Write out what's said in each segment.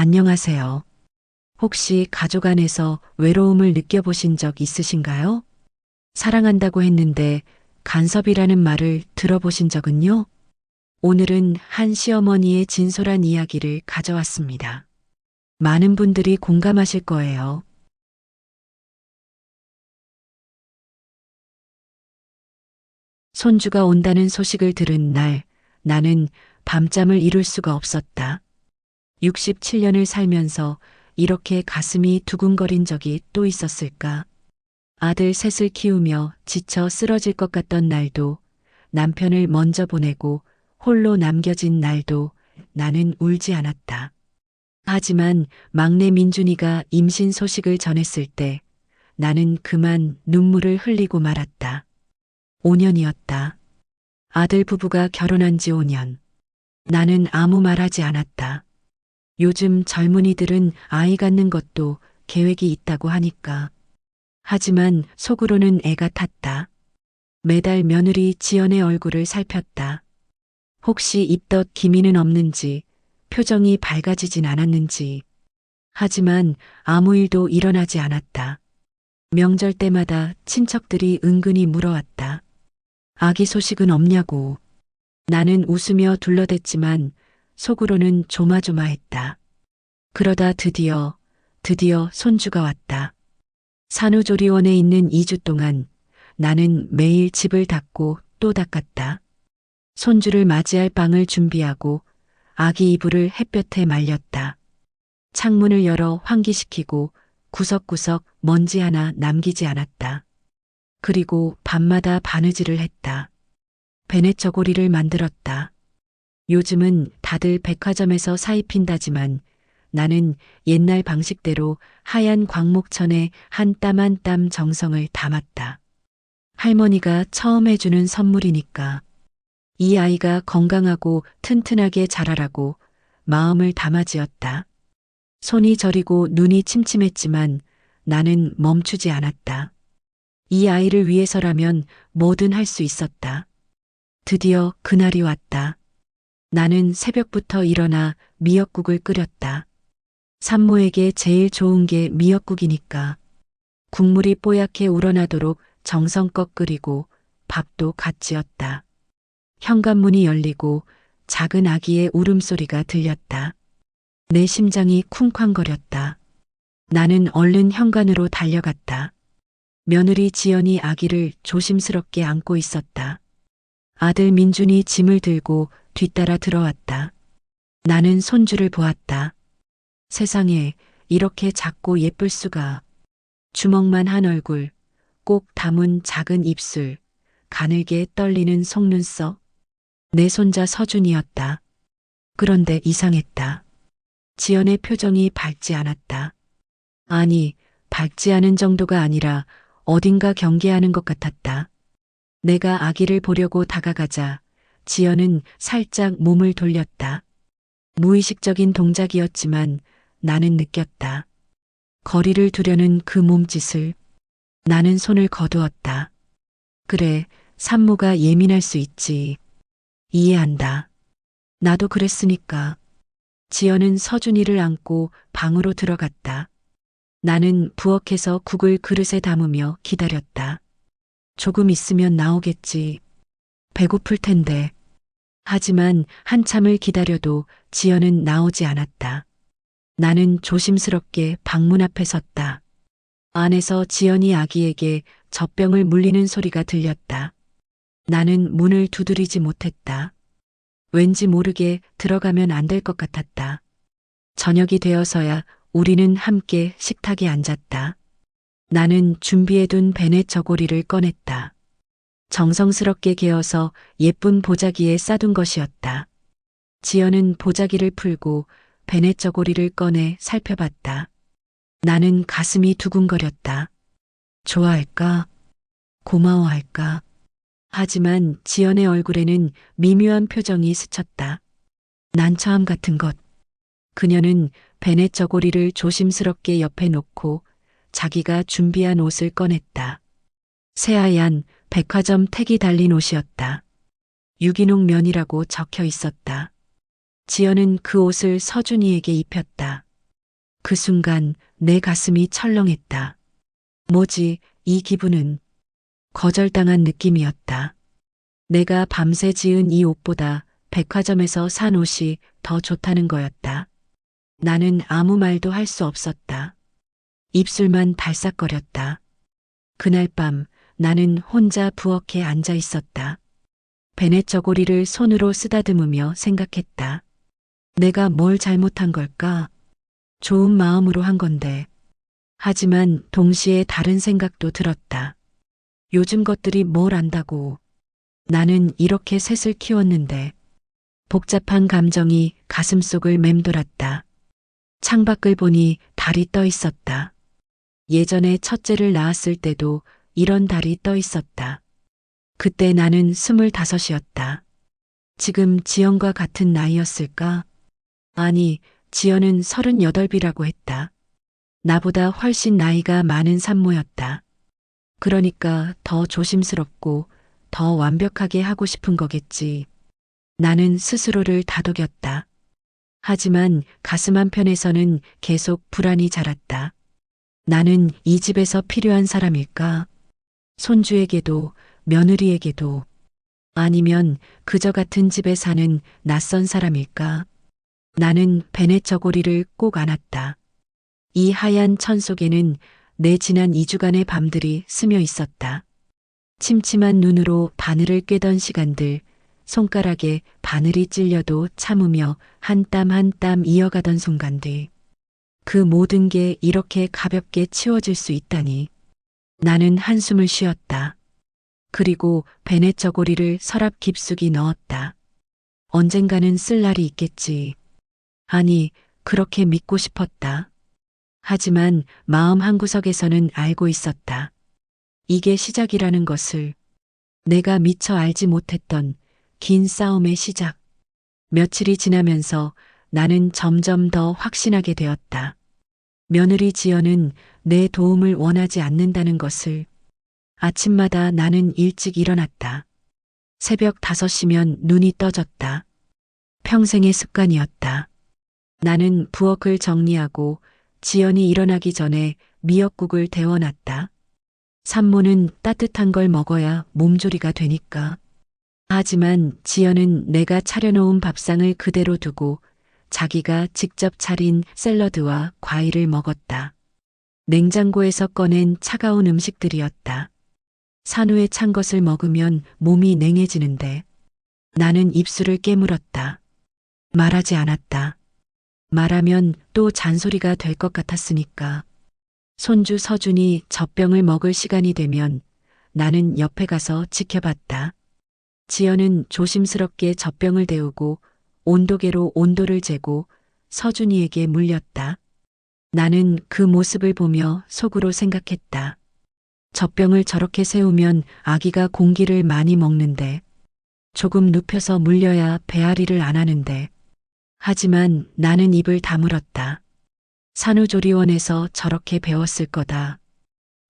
안녕하세요. 혹시 가족 안에서 외로움을 느껴보신 적 있으신가요? 사랑한다고 했는데 간섭이라는 말을 들어보신 적은요? 오늘은 한 시어머니의 진솔한 이야기를 가져왔습니다. 많은 분들이 공감하실 거예요. 손주가 온다는 소식을 들은 날, 나는 밤잠을 이룰 수가 없었다. 67년을 살면서 이렇게 가슴이 두근거린 적이 또 있었을까? 아들 셋을 키우며 지쳐 쓰러질 것 같던 날도, 남편을 먼저 보내고 홀로 남겨진 날도 나는 울지 않았다. 하지만 막내 민준이가 임신 소식을 전했을 때 나는 그만 눈물을 흘리고 말았다. 5년이었다. 아들 부부가 결혼한 지 5년. 나는 아무 말하지 않았다. 요즘 젊은이들은 아이 갖는 것도 계획이 있다고 하니까. 하지만 속으로는 애가 탔다. 매달 며느리 지연의 얼굴을 살폈다. 혹시 입덧 기미는 없는지, 표정이 밝아지진 않았는지. 하지만 아무 일도 일어나지 않았다. 명절 때마다 친척들이 은근히 물어왔다. 아기 소식은 없냐고. 나는 웃으며 둘러댔지만 속으로는 조마조마했다. 그러다 드디어 손주가 왔다. 산후조리원에 있는 2주 동안 나는 매일 집을 닦고 또 닦았다. 손주를 맞이할 빵을 준비하고 아기 이불을 햇볕에 말렸다. 창문을 열어 환기시키고 구석구석 먼지 하나 남기지 않았다. 그리고 밤마다 바느질을 했다. 베넷 저고리를 만들었다. 요즘은 다들 백화점에서 사입힌다지만 나는 옛날 방식대로 하얀 광목천에 한 땀 한 땀 정성을 담았다. 할머니가 처음 해주는 선물이니까. 이 아이가 건강하고 튼튼하게 자라라고 마음을 담아지었다. 손이 저리고 눈이 침침했지만 나는 멈추지 않았다. 이 아이를 위해서라면 뭐든 할 수 있었다. 드디어 그날이 왔다. 나는 새벽부터 일어나 미역국을 끓였다. 산모에게 제일 좋은 게 미역국이니까. 국물이 뽀얗게 우러나도록 정성껏 끓이고 밥도 갓 지었다. 현관문이 열리고 작은 아기의 울음소리가 들렸다. 내 심장이 쿵쾅거렸다. 나는 얼른 현관으로 달려갔다. 며느리 지연이 아기를 조심스럽게 안고 있었다. 아들 민준이 짐을 들고 뒤따라 들어왔다. 나는 손주를 보았다. 세상에 이렇게 작고 예쁠 수가. 주먹만 한 얼굴, 꼭 담은 작은 입술, 가늘게 떨리는 속눈썹. 내 손자 서준이었다. 그런데 이상했다. 지연의 표정이 밝지 않았다. 아니, 밝지 않은 정도가 아니라 어딘가 경계하는 것 같았다. 내가 아기를 보려고 다가가자 지연은 살짝 몸을 돌렸다. 무의식적인 동작이었지만 나는 느꼈다. 거리를 두려는 그 몸짓을. 나는 손을 거두었다. 그래, 산모가 예민할 수 있지. 이해한다. 나도 그랬으니까. 지연은 서준이를 안고 방으로 들어갔다. 나는 부엌에서 국을 그릇에 담으며 기다렸다. 조금 있으면 나오겠지. 배고플 텐데. 하지만 한참을 기다려도 지연은 나오지 않았다. 나는 조심스럽게 방문 앞에 섰다. 안에서 지연이 아기에게 젖병을 물리는 소리가 들렸다. 나는 문을 두드리지 못했다. 왠지 모르게 들어가면 안 될 것 같았다. 저녁이 되어서야 우리는 함께 식탁에 앉았다. 나는 준비해둔 베넷 저고리를 꺼냈다. 정성스럽게 개어서 예쁜 보자기에 싸둔 것이었다. 지연은 보자기를 풀고 베넷 저고리를 꺼내 살펴봤다. 나는 가슴이 두근거렸다. 좋아할까? 고마워할까? 하지만 지연의 얼굴에는 미묘한 표정이 스쳤다. 난처함 같은 것. 그녀는 베넷 저고리를 조심스럽게 옆에 놓고 자기가 준비한 옷을 꺼냈다. 새하얀 백화점 택이 달린 옷이었다. 유기농 면이라고 적혀 있었다. 지연은 그 옷을 서준이에게 입혔다. 그 순간 내 가슴이 철렁했다. 뭐지, 이 기분은? 거절당한 느낌이었다. 내가 밤새 지은 이 옷보다 백화점에서 산 옷이 더 좋다는 거였다. 나는 아무 말도 할 수 없었다. 입술만 발싹거렸다. 그날 밤 나는 혼자 부엌에 앉아 있었다. 베넷 저고리를 손으로 쓰다듬으며 생각했다. 내가 뭘 잘못한 걸까? 좋은 마음으로 한 건데. 하지만 동시에 다른 생각도 들었다. 요즘 것들이 뭘 안다고. 나는 이렇게 셋을 키웠는데. 복잡한 감정이 가슴속을 맴돌았다. 창밖을 보니 달이 떠 있었다. 예전에 첫째를 낳았을 때도 이런 달이 떠 있었다. 그때 나는 25이었다. 지금 지연과 같은 나이였을까? 아니, 지연은 38이라고 했다. 나보다 훨씬 나이가 많은 산모였다. 그러니까 더 조심스럽고 더 완벽하게 하고 싶은 거겠지. 나는 스스로를 다독였다. 하지만 가슴 한편에서는 계속 불안이 자랐다. 나는 이 집에서 필요한 사람일까? 손주에게도, 며느리에게도, 아니면 그저 같은 집에 사는 낯선 사람일까? 나는 베넷 저고리를 꼭 안았다. 이 하얀 천 속에는 내 지난 2주간의 밤들이 스며 있었다. 침침한 눈으로 바늘을 꿰던 시간들, 손가락에 바늘이 찔려도 참으며 한 땀 한 땀 이어가던 순간들. 그 모든 게 이렇게 가볍게 치워질 수 있다니. 나는 한숨을 쉬었다. 그리고 베넷 저고리를 서랍 깊숙이 넣었다. 언젠가는 쓸 날이 있겠지. 아니, 그렇게 믿고 싶었다. 하지만 마음 한구석에서는 알고 있었다. 이게 시작이라는 것을. 내가 미처 알지 못했던 긴 싸움의 시작. 며칠이 지나면서 나는 점점 더 확신하게 되었다. 며느리 지연은 내 도움을 원하지 않는다는 것을. 아침마다 나는 일찍 일어났다. 새벽 5시면 눈이 떠졌다. 평생의 습관이었다. 나는 부엌을 정리하고 지연이 일어나기 전에 미역국을 데워놨다. 산모는 따뜻한 걸 먹어야 몸조리가 되니까. 하지만 지연은 내가 차려놓은 밥상을 그대로 두고 자기가 직접 차린 샐러드와 과일을 먹었다. 냉장고에서 꺼낸 차가운 음식들이었다. 산후에 찬 것을 먹으면 몸이 냉해지는데 나는 입술을 깨물었다. 말하지 않았다. 말하면 또 잔소리가 될 것 같았으니까. 손주 서준이 젖병을 먹을 시간이 되면 나는 옆에 가서 지켜봤다. 지연은 조심스럽게 젖병을 데우고 온도계로 온도를 재고 서준이에게 물렸다. 나는 그 모습을 보며 속으로 생각했다. 젖병을 저렇게 세우면 아기가 공기를 많이 먹는데 조금 눕혀서 물려야 배앓이를 안 하는데. 하지만 나는 입을 다물었다. 산후조리원에서 저렇게 배웠을 거다.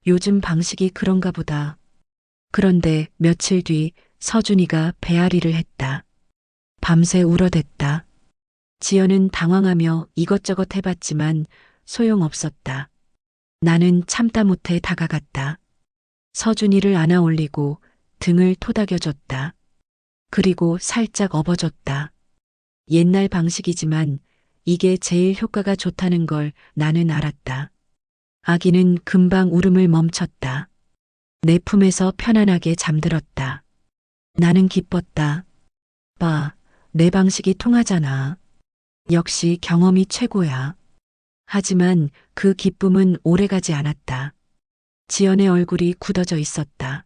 요즘 방식이 그런가 보다. 그런데 며칠 뒤 서준이가 배앓이를 했다. 밤새 울어댔다. 지연은 당황하며 이것저것 해봤지만 소용없었다. 나는 참다 못해 다가갔다. 서준이를 안아 올리고 등을 토닥여줬다. 그리고 살짝 업어줬다. 옛날 방식이지만 이게 제일 효과가 좋다는 걸 나는 알았다. 아기는 금방 울음을 멈췄다. 내 품에서 편안하게 잠들었다. 나는 기뻤다. 봐, 내 방식이 통하잖아. 역시 경험이 최고야. 하지만 그 기쁨은 오래가지 않았다. 지연의 얼굴이 굳어져 있었다.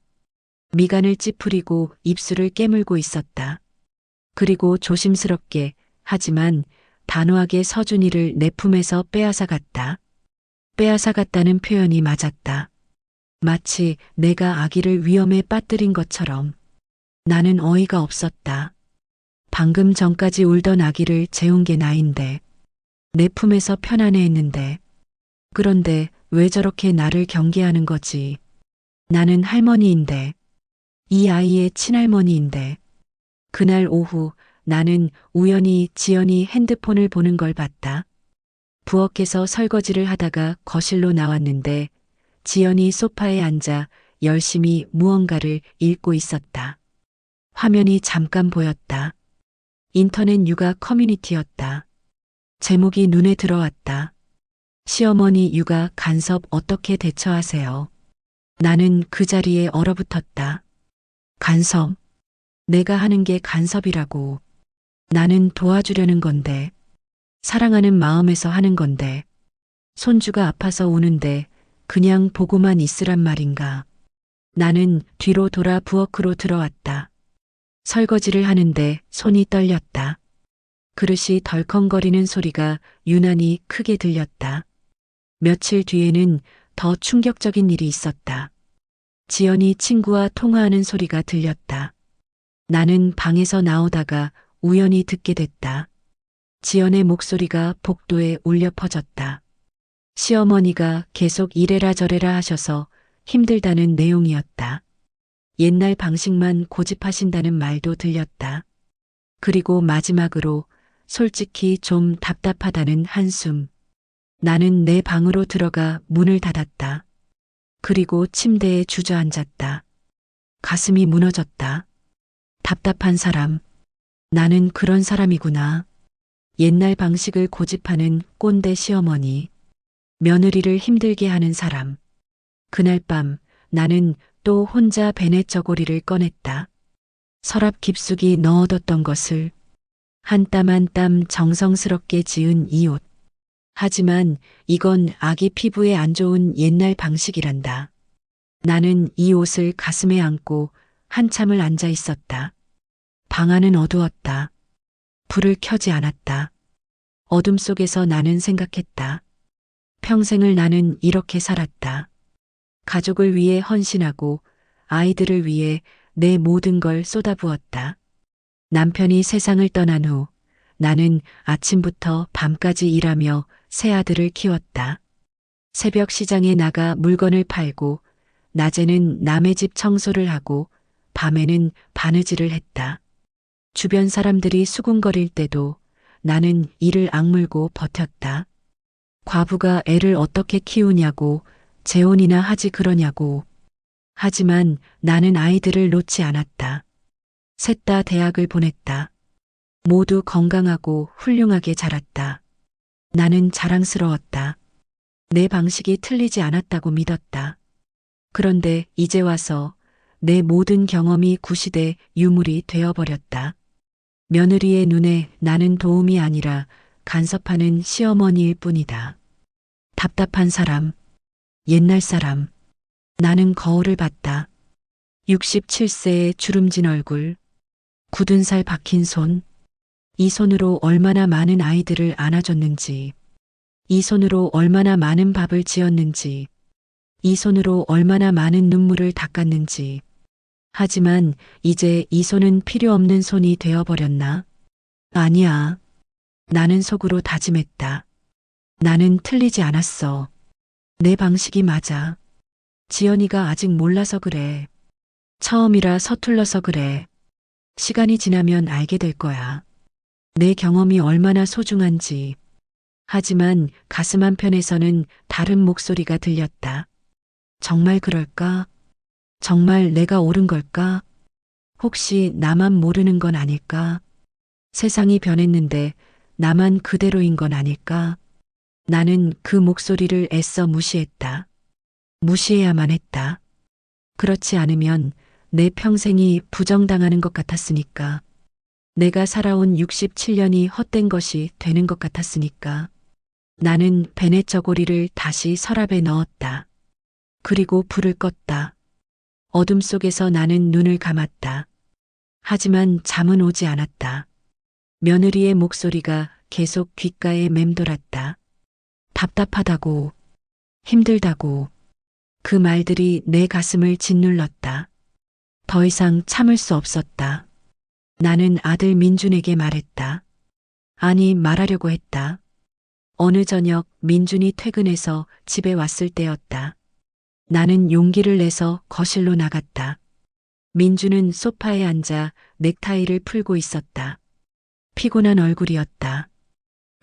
미간을 찌푸리고 입술을 깨물고 있었다. 그리고 조심스럽게 하지만 단호하게 서준이를 내 품에서 빼앗아갔다. 빼앗아갔다는 표현이 맞았다. 마치 내가 아기를 위험에 빠뜨린 것처럼. 나는 어이가 없었다. 방금 전까지 울던 아기를 재운 게 나인데. 내 품에서 편안해했는데. 그런데 왜 저렇게 나를 경계하는 거지? 나는 할머니인데. 이 아이의 친할머니인데. 그날 오후 나는 우연히 지연이 핸드폰을 보는 걸 봤다. 부엌에서 설거지를 하다가 거실로 나왔는데 지연이 소파에 앉아 열심히 무언가를 읽고 있었다. 화면이 잠깐 보였다. 인터넷 육아 커뮤니티였다. 제목이 눈에 들어왔다. 시어머니 육아 간섭 어떻게 대처하세요? 나는 그 자리에 얼어붙었다. 간섭. 내가 하는 게 간섭이라고. 나는 도와주려는 건데. 사랑하는 마음에서 하는 건데. 손주가 아파서 우는데 그냥 보고만 있으란 말인가. 나는 뒤로 돌아 부엌으로 들어왔다. 설거지를 하는데 손이 떨렸다. 그릇이 덜컹거리는 소리가 유난히 크게 들렸다. 며칠 뒤에는 더 충격적인 일이 있었다. 지연이 친구와 통화하는 소리가 들렸다. 나는 방에서 나오다가 우연히 듣게 됐다. 지연의 목소리가 복도에 울려 퍼졌다. 시어머니가 계속 이래라 저래라 하셔서 힘들다는 내용이었다. 옛날 방식만 고집하신다는 말도 들렸다. 그리고 마지막으로 솔직히 좀 답답하다는 한숨. 나는 내 방으로 들어가 문을 닫았다. 그리고 침대에 주저앉았다. 가슴이 무너졌다. 답답한 사람. 나는 그런 사람이구나. 옛날 방식을 고집하는 꼰대 시어머니. 며느리를 힘들게 하는 사람. 그날 밤 나는 또 혼자 베넷 저고리를 꺼냈다. 서랍 깊숙이 넣어뒀던 것을 한 땀 한 땀 정성스럽게 지은 이 옷. 하지만 이건 아기 피부에 안 좋은 옛날 방식이란다. 나는 이 옷을 가슴에 안고 한참을 앉아 있었다. 방 안은 어두웠다. 불을 켜지 않았다. 어둠 속에서 나는 생각했다. 평생을 나는 이렇게 살았다. 가족을 위해 헌신하고 아이들을 위해 내 모든 걸 쏟아부었다. 남편이 세상을 떠난 후 나는 아침부터 밤까지 일하며 세 아들을 키웠다. 새벽 시장에 나가 물건을 팔고 낮에는 남의 집 청소를 하고 밤에는 바느질을 했다. 주변 사람들이 수군거릴 때도 나는 이를 악물고 버텼다. 과부가 애를 어떻게 키우냐고 재혼이나 하지 그러냐고. 하지만 나는 아이들을 놓지 않았다. 셋 다 대학을 보냈다. 모두 건강하고 훌륭하게 자랐다. 나는 자랑스러웠다. 내 방식이 틀리지 않았다고 믿었다. 그런데 이제 와서 내 모든 경험이 구시대 유물이 되어버렸다. 며느리의 눈에 나는 도움이 아니라 간섭하는 시어머니일 뿐이다. 답답한 사람, 옛날 사람. 나는 거울을 봤다. 67세의 주름진 얼굴, 굳은 살 박힌 손. 이 손으로 얼마나 많은 아이들을 안아줬는지, 이 손으로 얼마나 많은 밥을 지었는지, 이 손으로 얼마나 많은 눈물을 닦았는지. 하지만 이제 이 손은 필요 없는 손이 되어버렸나? 아니야. 나는 속으로 다짐했다. 나는 틀리지 않았어. 내 방식이 맞아. 지연이가 아직 몰라서 그래. 처음이라 서툴러서 그래. 시간이 지나면 알게 될 거야. 내 경험이 얼마나 소중한지. 하지만 가슴 한편에서는 다른 목소리가 들렸다. 정말 그럴까? 정말 내가 옳은 걸까? 혹시 나만 모르는 건 아닐까? 세상이 변했는데 나만 그대로인 건 아닐까? 나는 그 목소리를 애써 무시했다. 무시해야만 했다. 그렇지 않으면 내 평생이 부정당하는 것 같았으니까. 내가 살아온 67년이 헛된 것이 되는 것 같았으니까. 나는 베넷 저고리를 다시 서랍에 넣었다. 그리고 불을 껐다. 어둠 속에서 나는 눈을 감았다. 하지만 잠은 오지 않았다. 며느리의 목소리가 계속 귓가에 맴돌았다. 답답하다고, 힘들다고. 그 말들이 내 가슴을 짓눌렀다. 더 이상 참을 수 없었다. 나는 아들 민준에게 말했다. 아니, 말하려고 했다. 어느 저녁 민준이 퇴근해서 집에 왔을 때였다. 나는 용기를 내서 거실로 나갔다. 민준은 소파에 앉아 넥타이를 풀고 있었다. 피곤한 얼굴이었다.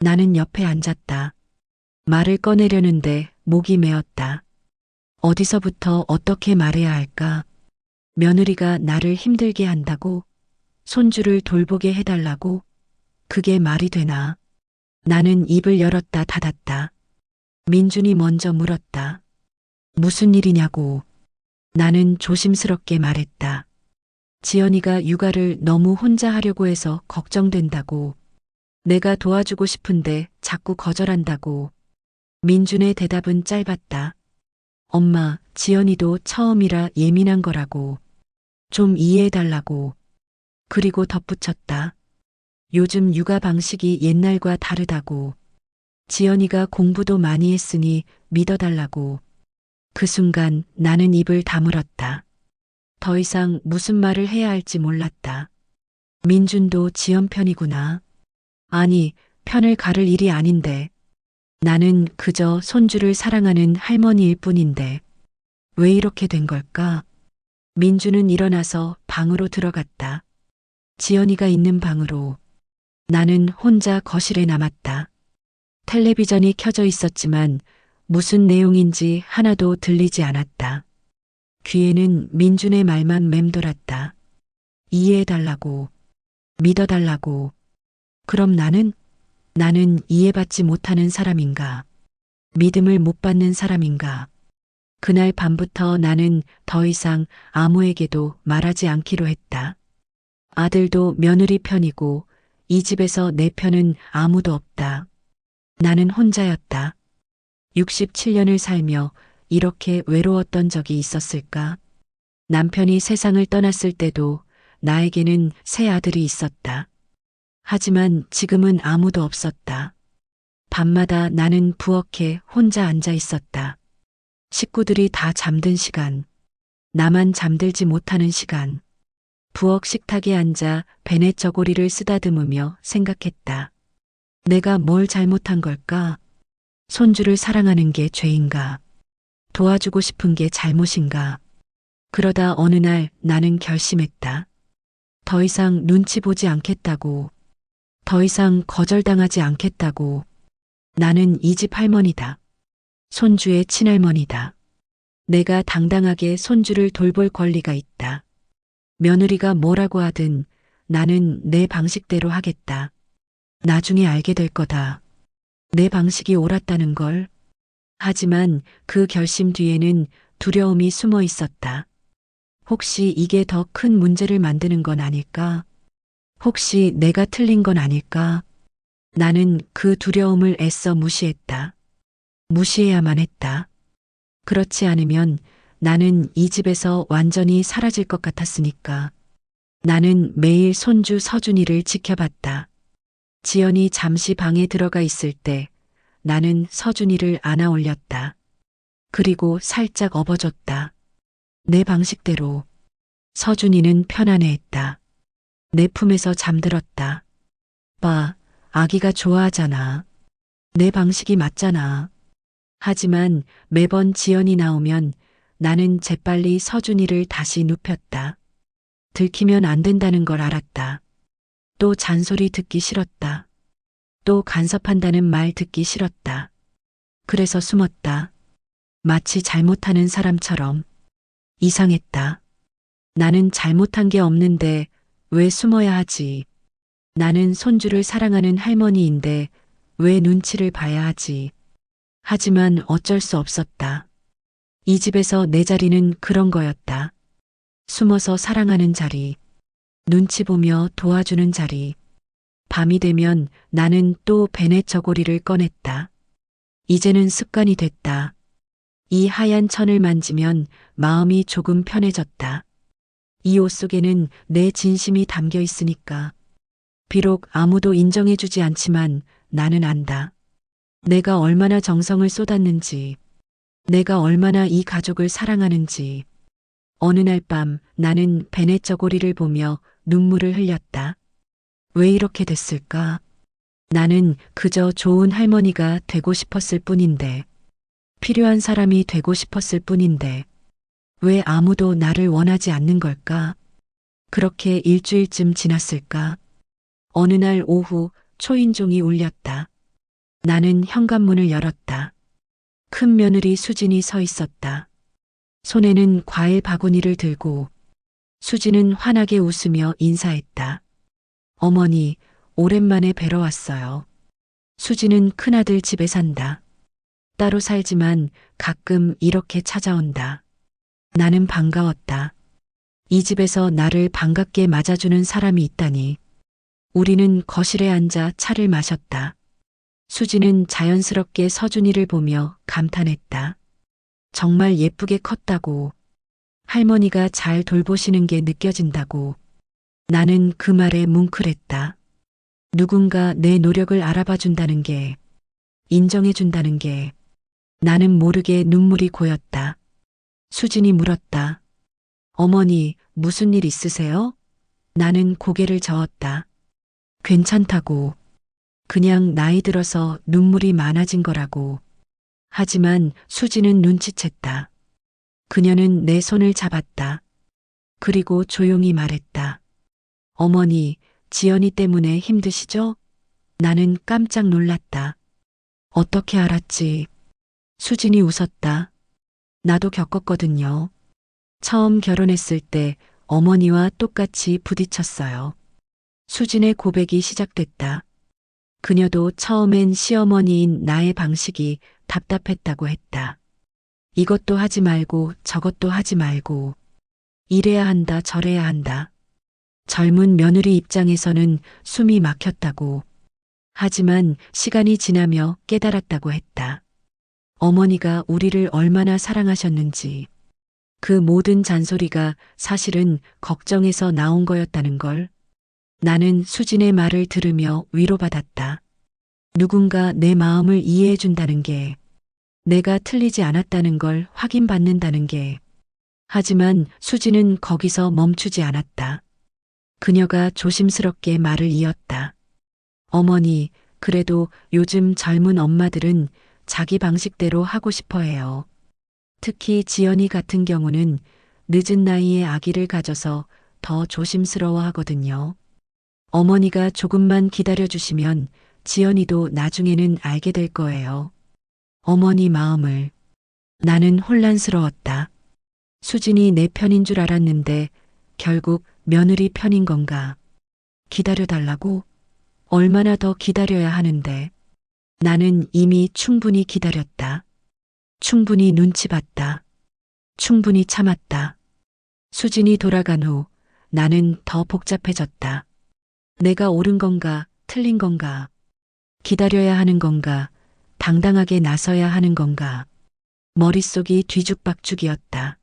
나는 옆에 앉았다. 말을 꺼내려는데 목이 메었다. 어디서부터 어떻게 말해야 할까? 며느리가 나를 힘들게 한다고? 손주를 돌보게 해달라고? 그게 말이 되나? 나는 입을 열었다 닫았다. 민준이 먼저 물었다. 무슨 일이냐고. 나는 조심스럽게 말했다. 지연이가 육아를 너무 혼자 하려고 해서 걱정된다고. 내가 도와주고 싶은데 자꾸 거절한다고. 민준의 대답은 짧았다. 엄마, 지연이도 처음이라 예민한 거라고. 좀 이해해달라고. 그리고 덧붙였다. 요즘 육아 방식이 옛날과 다르다고. 지연이가 공부도 많이 했으니 믿어달라고. 그 순간 나는 입을 다물었다. 더 이상 무슨 말을 해야 할지 몰랐다. 민준도 지연 편이구나. 아니, 편을 가를 일이 아닌데. 나는 그저 손주를 사랑하는 할머니일 뿐인데. 왜 이렇게 된 걸까? 민준은 일어나서 방으로 들어갔다. 지연이가 있는 방으로. 나는 혼자 거실에 남았다. 텔레비전이 켜져 있었지만 무슨 내용인지 하나도 들리지 않았다. 귀에는 민준의 말만 맴돌았다. 이해해달라고. 믿어달라고. 그럼 나는 이해받지 못하는 사람인가? 믿음을 못 받는 사람인가? 그날 밤부터 나는 더 이상 아무에게도 말하지 않기로 했다. 아들도 며느리 편이고 이 집에서 내 편은 아무도 없다. 나는 혼자였다. 67년을 살며 이렇게 외로웠던 적이 있었을까? 남편이 세상을 떠났을 때도 나에게는 새 아들이 있었다. 하지만 지금은 아무도 없었다. 밤마다 나는 부엌에 혼자 앉아 있었다. 식구들이 다 잠든 시간. 나만 잠들지 못하는 시간. 부엌 식탁에 앉아 베넷 저고리를 쓰다듬으며 생각했다. 내가 뭘 잘못한 걸까? 손주를 사랑하는 게 죄인가? 도와주고 싶은 게 잘못인가? 그러다 어느 날 나는 결심했다. 더 이상 눈치 보지 않겠다고. 더 이상 거절당하지 않겠다고. 나는 이 집 할머니다. 손주의 친할머니다. 내가 당당하게 손주를 돌볼 권리가 있다. 며느리가 뭐라고 하든 나는 내 방식대로 하겠다. 나중에 알게 될 거다. 내 방식이 옳았다는 걸. 하지만 그 결심 뒤에는 두려움이 숨어 있었다. 혹시 이게 더 큰 문제를 만드는 건 아닐까? 혹시 내가 틀린 건 아닐까? 나는 그 두려움을 애써 무시했다. 무시해야만 했다. 그렇지 않으면 나는 이 집에서 완전히 사라질 것 같았으니까. 나는 매일 손주 서준이를 지켜봤다. 지연이 잠시 방에 들어가 있을 때 나는 서준이를 안아 올렸다. 그리고 살짝 업어줬다. 내 방식대로. 서준이는 편안해했다. 내 품에서 잠들었다. 봐, 아기가 좋아하잖아. 내 방식이 맞잖아. 하지만 매번 지연이 나오면 나는 재빨리 서준이를 다시 눕혔다. 들키면 안 된다는 걸 알았다. 또 잔소리 듣기 싫었다. 또 간섭한다는 말 듣기 싫었다. 그래서 숨었다. 마치 잘못하는 사람처럼. 이상했다. 나는 잘못한 게 없는데 왜 숨어야 하지? 나는 손주를 사랑하는 할머니인데 왜 눈치를 봐야 하지? 하지만 어쩔 수 없었다. 이 집에서 내 자리는 그런 거였다. 숨어서 사랑하는 자리. 눈치 보며 도와주는 자리. 밤이 되면 나는 또 베넷 저고리를 꺼냈다. 이제는 습관이 됐다. 이 하얀 천을 만지면 마음이 조금 편해졌다. 이 옷 속에는 내 진심이 담겨 있으니까. 비록 아무도 인정해주지 않지만 나는 안다. 내가 얼마나 정성을 쏟았는지, 내가 얼마나 이 가족을 사랑하는지. 어느 날 밤 나는 베넷 저고리를 보며 눈물을 흘렸다. 왜 이렇게 됐을까? 나는 그저 좋은 할머니가 되고 싶었을 뿐인데, 필요한 사람이 되고 싶었을 뿐인데, 왜 아무도 나를 원하지 않는 걸까? 그렇게 일주일쯤 지났을까? 어느 날 오후 초인종이 울렸다. 나는 현관문을 열었다. 큰 며느리 수진이 서 있었다. 손에는 과일 바구니를 들고 수진은 환하게 웃으며 인사했다. 어머니, 오랜만에 뵈러 왔어요. 수진은 큰아들 집에 산다. 따로 살지만 가끔 이렇게 찾아온다. 나는 반가웠다. 이 집에서 나를 반갑게 맞아주는 사람이 있다니. 우리는 거실에 앉아 차를 마셨다. 수진은 자연스럽게 서준이를 보며 감탄했다. 정말 예쁘게 컸다고. 할머니가 잘 돌보시는 게 느껴진다고. 나는 그 말에 뭉클했다. 누군가 내 노력을 알아봐 준다는 게, 인정해 준다는 게, 나는 모르게 눈물이 고였다. 수진이 물었다. 어머니, 무슨 일 있으세요? 나는 고개를 저었다. 괜찮다고. 그냥 나이 들어서 눈물이 많아진 거라고. 하지만 수진은 눈치챘다. 그녀는 내 손을 잡았다. 그리고 조용히 말했다. 어머니, 지연이 때문에 힘드시죠? 나는 깜짝 놀랐다. 어떻게 알았지? 수진이 웃었다. 나도 겪었거든요. 처음 결혼했을 때 어머니와 똑같이 부딪혔어요. 수진의 고백이 시작됐다. 그녀도 처음엔 시어머니인 나의 방식이 답답했다고 했다. 이것도 하지 말고 저것도 하지 말고 이래야 한다 저래야 한다. 젊은 며느리 입장에서는 숨이 막혔다고. 하지만 시간이 지나며 깨달았다고 했다. 어머니가 우리를 얼마나 사랑하셨는지. 그 모든 잔소리가 사실은 걱정에서 나온 거였다는 걸. 나는 수진의 말을 들으며 위로받았다. 누군가 내 마음을 이해해 준다는 게, 내가 틀리지 않았다는 걸 확인받는다는 게. 하지만 수진은 거기서 멈추지 않았다. 그녀가 조심스럽게 말을 이었다. 어머니, 그래도 요즘 젊은 엄마들은 자기 방식대로 하고 싶어 해요. 특히 지연이 같은 경우는 늦은 나이에 아기를 가져서 더 조심스러워 하거든요. 어머니가 조금만 기다려주시면 지연이도 나중에는 알게 될 거예요. 어머니 마음을. 나는 혼란스러웠다. 수진이 내 편인 줄 알았는데 결국 며느리 편인 건가? 기다려달라고? 얼마나 더 기다려야 하는데? 나는 이미 충분히 기다렸다. 충분히 눈치 봤다. 충분히 참았다. 수진이 돌아간 후 나는 더 복잡해졌다. 내가 옳은 건가, 틀린 건가? 기다려야 하는 건가? 당당하게 나서야 하는 건가? 머릿속이 뒤죽박죽이었다.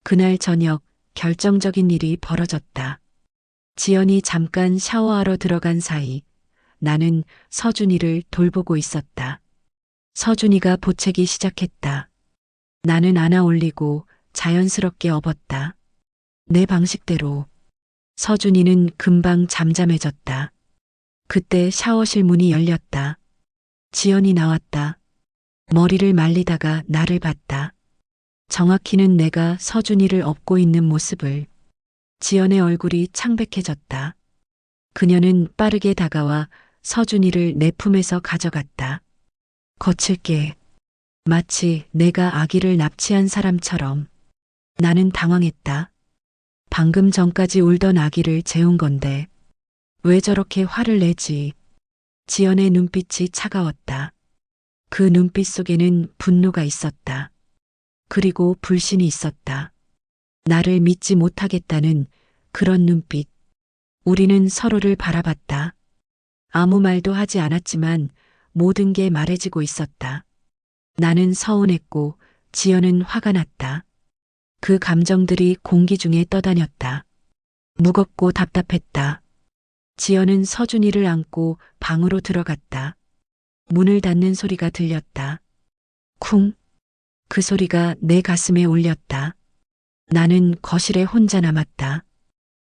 그날 저녁 결정적인 일이 벌어졌다. 지연이 잠깐 샤워하러 들어간 사이 나는 서준이를 돌보고 있었다. 서준이가 보채기 시작했다. 나는 안아 올리고 자연스럽게 업었다. 내 방식대로. 서준이는 금방 잠잠해졌다. 그때 샤워실 문이 열렸다. 지연이 나왔다. 머리를 말리다가 나를 봤다. 정확히는 내가 서준이를 업고 있는 모습을. 지연의 얼굴이 창백해졌다. 그녀는 빠르게 다가와 서준이를 내 품에서 가져갔다. 거칠게. 마치 내가 아기를 납치한 사람처럼. 나는 당황했다. 방금 전까지 울던 아기를 재운 건데 왜 저렇게 화를 내지? 지연의 눈빛이 차가웠다. 그 눈빛 속에는 분노가 있었다. 그리고 불신이 있었다. 나를 믿지 못하겠다는 그런 눈빛. 우리는 서로를 바라봤다. 아무 말도 하지 않았지만 모든 게 말해지고 있었다. 나는 서운했고 지연은 화가 났다. 그 감정들이 공기 중에 떠다녔다. 무겁고 답답했다. 지연은 서준이를 안고 방으로 들어갔다. 문을 닫는 소리가 들렸다. 쿵. 그 소리가 내 가슴에 울렸다. 나는 거실에 혼자 남았다.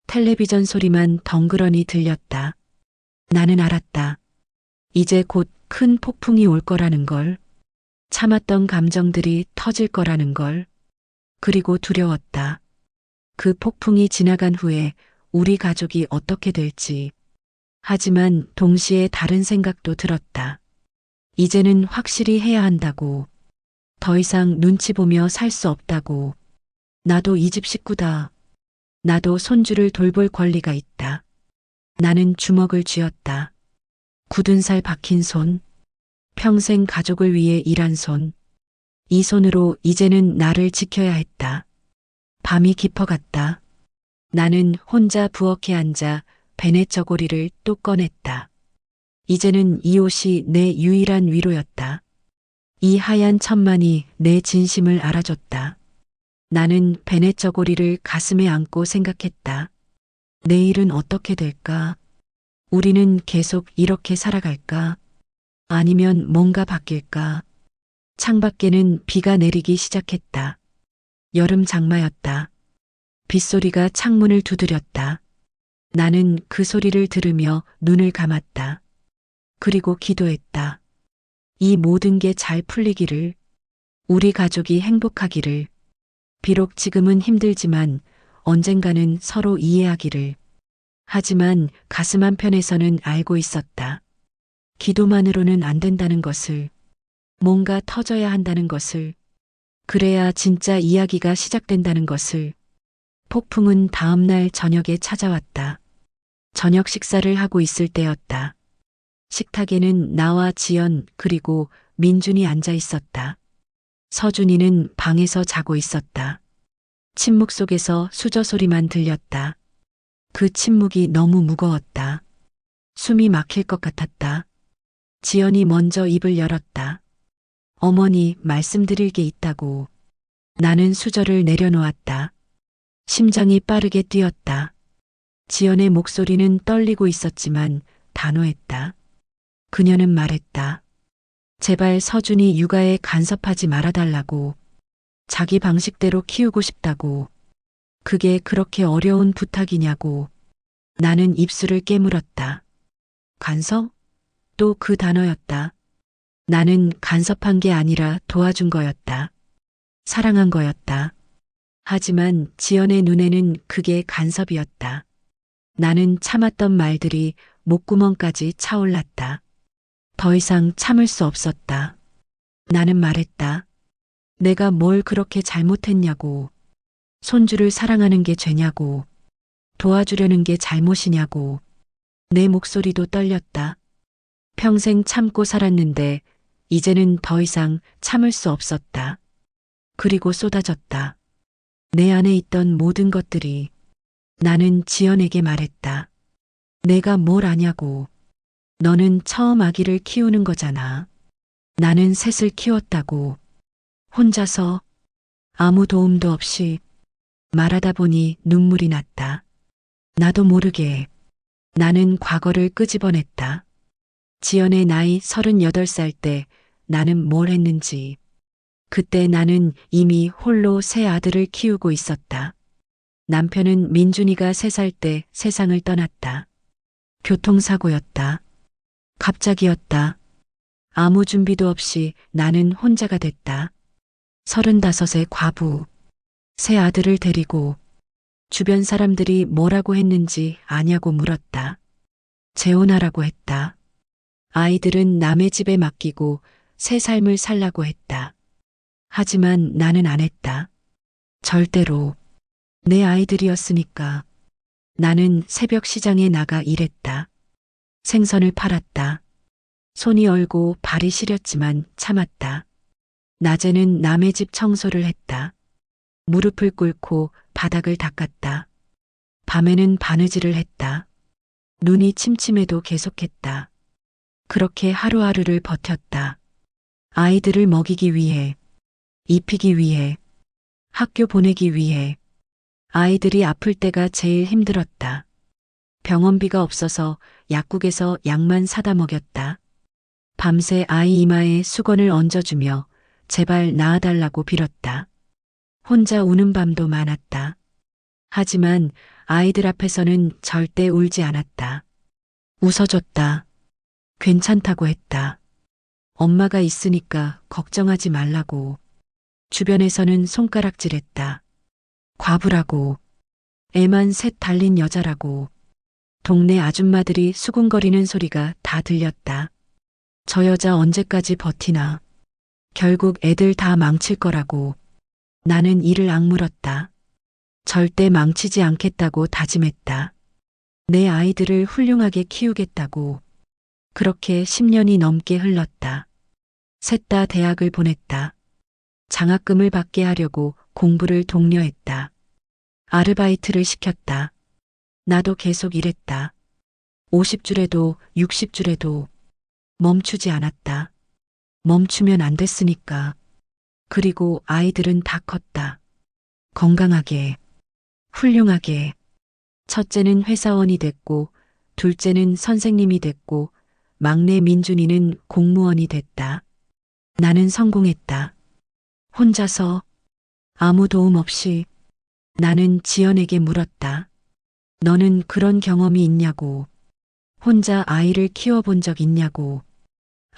텔레비전 소리만 덩그러니 들렸다. 나는 알았다. 이제 곧 큰 폭풍이 올 거라는 걸. 참았던 감정들이 터질 거라는 걸. 그리고 두려웠다. 그 폭풍이 지나간 후에 우리 가족이 어떻게 될지. 하지만 동시에 다른 생각도 들었다. 이제는 확실히 해야 한다고. 더 이상 눈치 보며 살 수 없다고. 나도 이 집 식구다. 나도 손주를 돌볼 권리가 있다. 나는 주먹을 쥐었다. 굳은 살 박힌 손. 평생 가족을 위해 일한 손. 이 손으로 이제는 나를 지켜야 했다. 밤이 깊어갔다. 나는 혼자 부엌에 앉아 베넷 저고리를 또 꺼냈다. 이제는 이 옷이 내 유일한 위로였다. 이 하얀 천만이 내 진심을 알아줬다. 나는 베넷 저고리를 가슴에 안고 생각했다. 내일은 어떻게 될까? 우리는 계속 이렇게 살아갈까? 아니면 뭔가 바뀔까? 창밖에는 비가 내리기 시작했다. 여름 장마였다. 빗소리가 창문을 두드렸다. 나는 그 소리를 들으며 눈을 감았다. 그리고 기도했다. 이 모든 게 잘 풀리기를, 우리 가족이 행복하기를, 비록 지금은 힘들지만 언젠가는 서로 이해하기를. 하지만 가슴 한편에서는 알고 있었다. 기도만으로는 안 된다는 것을, 뭔가 터져야 한다는 것을, 그래야 진짜 이야기가 시작된다는 것을. 폭풍은 다음 날 저녁에 찾아왔다. 저녁 식사를 하고 있을 때였다. 식탁에는 나와 지연 그리고 민준이 앉아 있었다. 서준이는 방에서 자고 있었다. 침묵 속에서 수저 소리만 들렸다. 그 침묵이 너무 무거웠다. 숨이 막힐 것 같았다. 지연이 먼저 입을 열었다. 어머니, 말씀드릴 게 있다고. 나는 수저를 내려놓았다. 심장이 빠르게 뛰었다. 지연의 목소리는 떨리고 있었지만 단호했다. 그녀는 말했다. 제발 서준이 육아에 간섭하지 말아달라고. 자기 방식대로 키우고 싶다고. 그게 그렇게 어려운 부탁이냐고. 나는 입술을 깨물었다. 간섭? 또 그 단어였다. 나는 간섭한 게 아니라 도와준 거였다. 사랑한 거였다. 하지만 지연의 눈에는 그게 간섭이었다. 나는 참았던 말들이 목구멍까지 차올랐다. 더 이상 참을 수 없었다. 나는 말했다. 내가 뭘 그렇게 잘못했냐고. 손주를 사랑하는 게 죄냐고. 도와주려는 게 잘못이냐고. 내 목소리도 떨렸다. 평생 참고 살았는데 이제는 더 이상 참을 수 없었다. 그리고 쏟아졌다. 내 안에 있던 모든 것들이. 나는 지연에게 말했다. 내가 뭘 아냐고. 너는 처음 아기를 키우는 거잖아. 나는 셋을 키웠다고. 혼자서 아무 도움도 없이. 말하다 보니 눈물이 났다. 나도 모르게 나는 과거를 끄집어냈다. 지연의 나이 38살 때 나는 뭘 했는지. 그때 나는 이미 홀로 세 아들을 키우고 있었다. 남편은 민준이가 3살 때 세상을 떠났다. 교통사고였다. 갑자기였다. 아무 준비도 없이 나는 혼자가 됐다. 35의 과부. 세 아들을 데리고. 주변 사람들이 뭐라고 했는지 아냐고 물었다. 재혼하라고 했다. 아이들은 남의 집에 맡기고 새 삶을 살라고 했다. 하지만 나는 안 했다. 절대로. 내 아이들이었으니까. 나는 새벽 시장에 나가 일했다. 생선을 팔았다. 손이 얼고 발이 시렸지만 참았다. 낮에는 남의 집 청소를 했다. 무릎을 꿇고 바닥을 닦았다. 밤에는 바느질을 했다. 눈이 침침해도 계속했다. 그렇게 하루하루를 버텼다. 아이들을 먹이기 위해, 입히기 위해, 학교 보내기 위해. 아이들이 아플 때가 제일 힘들었다. 병원비가 없어서 약국에서 약만 사다 먹였다. 밤새 아이 이마에 수건을 얹어주며 제발 낳아달라고 빌었다. 혼자 우는 밤도 많았다. 하지만 아이들 앞에서는 절대 울지 않았다. 웃어줬다. 괜찮다고 했다. 엄마가 있으니까 걱정하지 말라고. 주변에서는 손가락질했다. 과부라고. 애만 셋 달린 여자라고. 동네 아줌마들이 수군거리는 소리가 다 들렸다. 저 여자 언제까지 버티나. 결국 애들 다 망칠 거라고. 나는 이를 악물었다. 절대 망치지 않겠다고 다짐했다. 내 아이들을 훌륭하게 키우겠다고. 그렇게 10년이 넘게 흘렀다. 셋 다 대학을 보냈다. 장학금을 받게 하려고 공부를 독려했다. 아르바이트를 시켰다. 나도 계속 일했다. 50줄에도 60줄에도 멈추지 않았다. 멈추면 안 됐으니까. 그리고 아이들은 다 컸다. 건강하게, 훌륭하게. 첫째는 회사원이 됐고, 둘째는 선생님이 됐고, 막내 민준이는 공무원이 됐다. 나는 성공했다. 혼자서 아무 도움 없이. 나는 지연에게 물었다. 너는 그런 경험이 있냐고. 혼자 아이를 키워본 적 있냐고.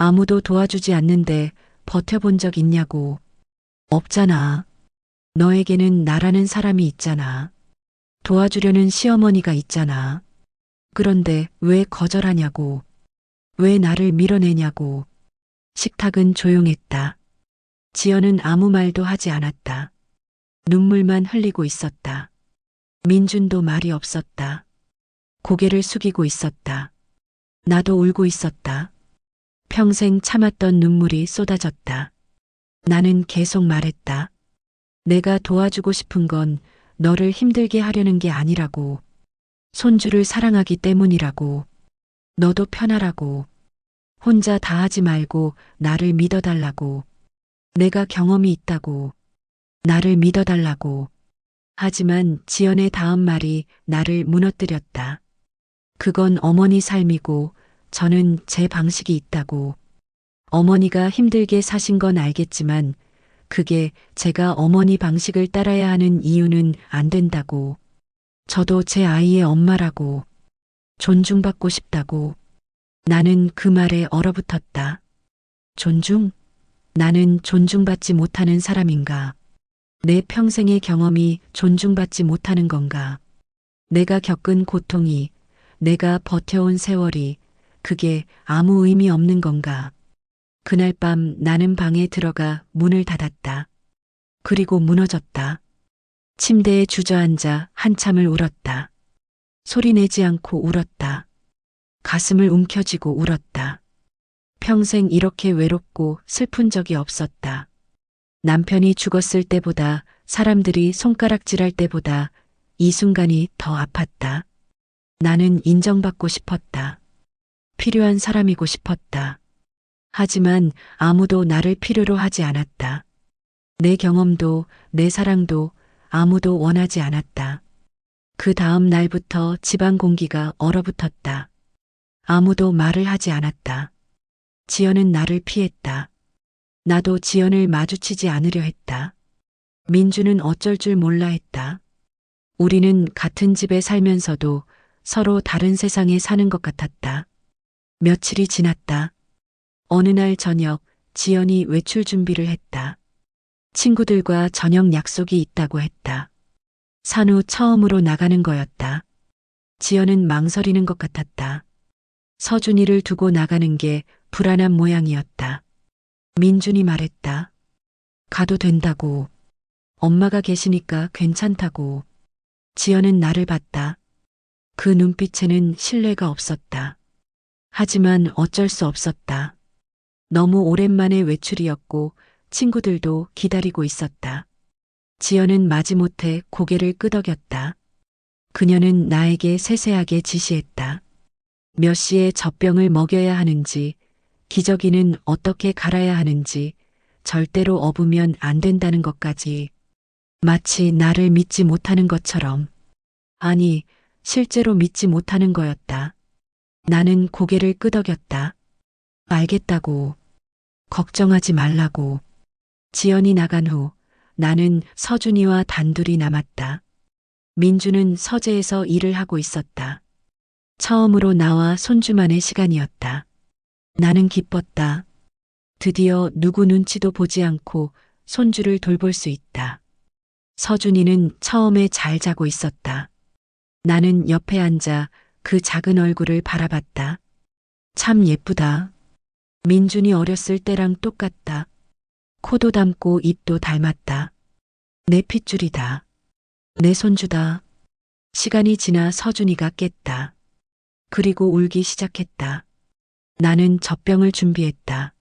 아무도 도와주지 않는데 버텨본 적 있냐고. 없잖아. 너에게는 나라는 사람이 있잖아. 도와주려는 시어머니가 있잖아. 그런데 왜 거절하냐고. 왜 나를 밀어내냐고. 식탁은 조용했다. 지연은 아무 말도 하지 않았다. 눈물만 흘리고 있었다. 민준도 말이 없었다. 고개를 숙이고 있었다. 나도 울고 있었다. 평생 참았던 눈물이 쏟아졌다. 나는 계속 말했다. 내가 도와주고 싶은 건 너를 힘들게 하려는 게 아니라고. 손주를 사랑하기 때문이라고. 너도 편하라고. 혼자 다 하지 말고 나를 믿어달라고. 내가 경험이 있다고. 나를 믿어달라고. 하지만 지연의 다음 말이 나를 무너뜨렸다. 그건 어머니 삶이고 저는 제 방식이 있다고. 어머니가 힘들게 사신 건 알겠지만 그게 제가 어머니 방식을 따라야 하는 이유는 안 된다고. 저도 제 아이의 엄마라고. 존중받고 싶다고. 나는 그 말에 얼어붙었다. 존중? 나는 존중받지 못하는 사람인가? 내 평생의 경험이 존중받지 못하는 건가? 내가 겪은 고통이, 내가 버텨온 세월이, 그게 아무 의미 없는 건가? 그날 밤 나는 방에 들어가 문을 닫았다. 그리고 무너졌다. 침대에 주저앉아 한참을 울었다. 소리내지 않고 울었다. 가슴을 움켜쥐고 울었다. 평생 이렇게 외롭고 슬픈 적이 없었다. 남편이 죽었을 때보다, 사람들이 손가락질할 때보다 이 순간이 더 아팠다. 나는 인정받고 싶었다. 필요한 사람이고 싶었다. 하지만 아무도 나를 필요로 하지 않았다. 내 경험도 내 사랑도 아무도 원하지 않았다. 그 다음 날부터 집안 공기가 얼어붙었다. 아무도 말을 하지 않았다. 지연은 나를 피했다. 나도 지연을 마주치지 않으려 했다. 민주는 어쩔 줄 몰라 했다. 우리는 같은 집에 살면서도 서로 다른 세상에 사는 것 같았다. 며칠이 지났다. 어느 날 저녁 지연이 외출 준비를 했다. 친구들과 저녁 약속이 있다고 했다. 산후 처음으로 나가는 거였다. 지연은 망설이는 것 같았다. 서준이를 두고 나가는 게 불안한 모양이었다. 민준이 말했다. 가도 된다고. 엄마가 계시니까 괜찮다고. 지연은 나를 봤다. 그 눈빛에는 신뢰가 없었다. 하지만 어쩔 수 없었다. 너무 오랜만에 외출이었고 친구들도 기다리고 있었다. 지연은 마지못해 고개를 끄덕였다. 그녀는 나에게 세세하게 지시했다. 몇 시에 젖병을 먹여야 하는지, 기저귀는 어떻게 갈아야 하는지, 절대로 업으면 안 된다는 것까지. 마치 나를 믿지 못하는 것처럼. 아니, 실제로 믿지 못하는 거였다. 나는 고개를 끄덕였다. 알겠다고. 걱정하지 말라고. 지연이 나간 후 나는 서준이와 단둘이 남았다. 민주는 서재에서 일을 하고 있었다. 처음으로 나와 손주만의 시간이었다. 나는 기뻤다. 드디어 누구 눈치도 보지 않고 손주를 돌볼 수 있다. 서준이는 처음에 잘 자고 있었다. 나는 옆에 앉아 그 작은 얼굴을 바라봤다. 참 예쁘다. 민준이 어렸을 때랑 똑같다. 코도 닮고 입도 닮았다. 내 핏줄이다. 내 손주다. 시간이 지나 서준이가 깼다. 그리고 울기 시작했다. 나는 젖병을 준비했다.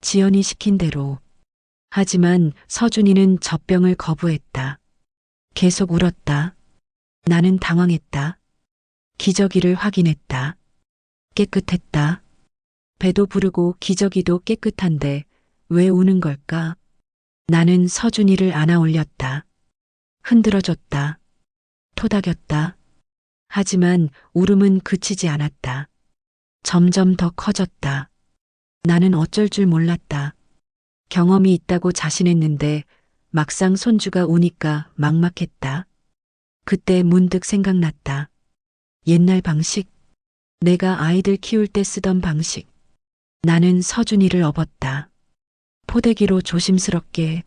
지연이 시킨 대로. 하지만 서준이는 젖병을 거부했다. 계속 울었다. 나는 당황했다. 기저귀를 확인했다. 깨끗했다. 배도 부르고 기저귀도 깨끗한데 왜 우는 걸까? 나는 서준이를 안아 올렸다. 흔들어줬다. 토닥였다. 하지만 울음은 그치지 않았다. 점점 더 커졌다. 나는 어쩔 줄 몰랐다. 경험이 있다고 자신했는데 막상 손주가 우니까 막막했다. 그때 문득 생각났다. 옛날 방식. 내가 아이들 키울 때 쓰던 방식. 나는 서준이를 업었다. 포대기로 조심스럽게.